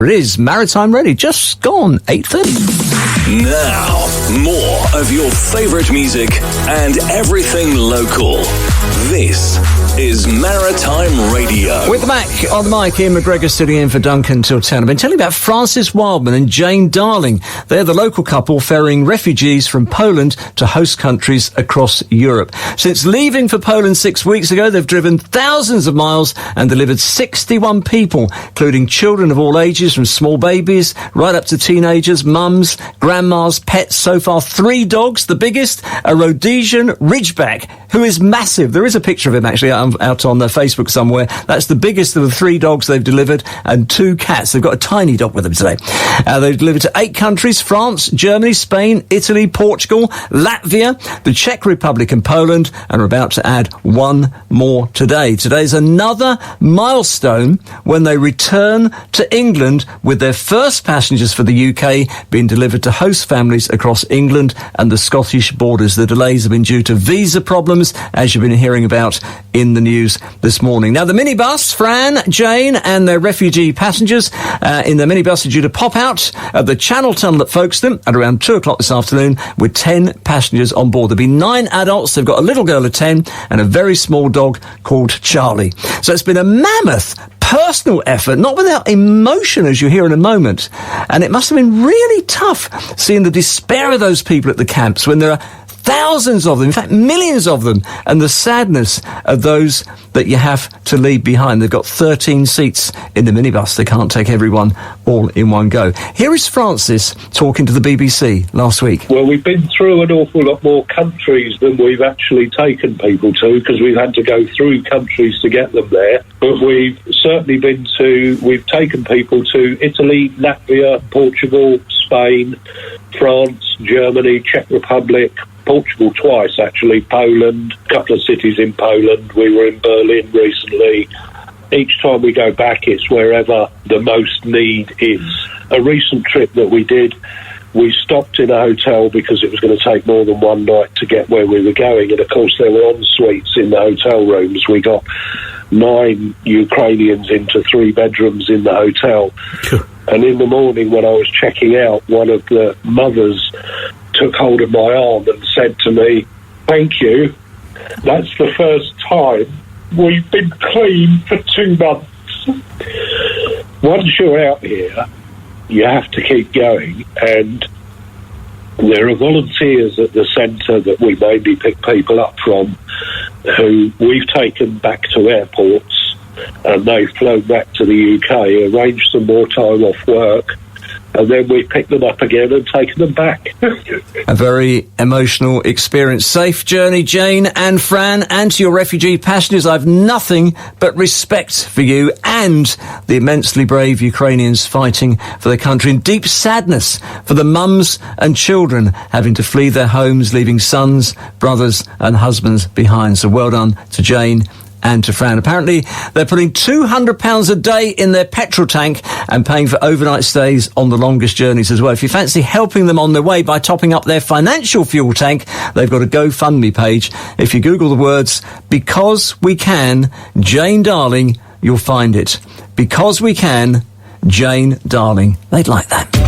It is Maritime Radio, just gone 8:30. Now, more of your favourite music and everything local. This is Maritime Radio. With the Mac on the mic, Ian McGregor sitting in for Duncan till 10. I've been telling you about Francis Wildman and Jane Darling. They're the local couple ferrying refugees from Poland to host countries across Europe. Since leaving for Poland 6 weeks ago, they've driven thousands of miles and delivered 61 people, including children of all ages, from small babies right up to teenagers, mums, grandmas, pets. So far, 3 dogs. The biggest, a Rhodesian Ridgeback, who is massive. There is a picture of him actually out on their Facebook somewhere. That's the biggest of the 3 dogs they've delivered, and 2 cats. They've got a tiny dog with them today. They've delivered to 8 countries: France, Germany, Spain, Italy, Portugal, Latvia, the Czech Republic and Poland, and are about to add 1 more today. Today's another milestone when they return to England, with their first passengers for the UK being delivered to host families across England and the Scottish borders. The delays have been due to visa problems, as you've been hearing about in the news this morning. Now, the minibus, Fran, Jane and their refugee passengers in the minibus are due to pop out at the Channel Tunnel at Folkestone at around 2 o'clock this afternoon with 10 passengers on board. There'll be 9 adults. They've got a little girl of 10 and a very small dog called Charlie. So it's been a mammoth personal effort, not without emotion, as you hear in a moment. And it must have been really tough seeing the despair of those people at the camps when there are thousands of them, in fact millions of them, and the sadness of those that you have to leave behind. They've got 13 seats in the minibus. They can't take everyone all in one go. Here is Francis talking to the BBC last week. Well, we've been through an awful lot more countries than we've actually taken people to, because we've had to go through countries to get them there. But we've certainly we've taken people to Italy, Latvia, Portugal, Spain, France, Germany, Czech Republic, Portugal twice, actually, Poland, a couple of cities in Poland. We were in Berlin recently. Each time we go back, it's wherever the most need is. A recent trip that we did, we stopped in a hotel because it was going to take more than one night to get where we were going. And, of course, there were en-suites in the hotel rooms. We got 9 Ukrainians into 3 bedrooms in the hotel. And in the morning when I was checking out, one of the mothers took hold of my arm and said to me, "Thank you. That's the first time we've been clean for 2 months." Once you're out here, you have to keep going, and there are volunteers at the centre that we mainly pick people up from, who we've taken back to airports, and they've flown back to the UK, arranged some more time off work, and then we pick them up again and take them back. A very emotional experience. Safe journey, Jane and Fran, and to your refugee passengers. I've nothing but respect for you and the immensely brave Ukrainians fighting for their country, and deep sadness for the mums and children having to flee their homes, leaving sons, brothers and husbands behind. So well done to Jane and to Fran. Apparently, they're putting £200 a day in their petrol tank and paying for overnight stays on the longest journeys as well. If you fancy helping them on their way by topping up their financial fuel tank, they've got a GoFundMe page. If you Google the words, "Because We Can, Jane Darling," you'll find it. Because We Can, Jane Darling. They'd like that.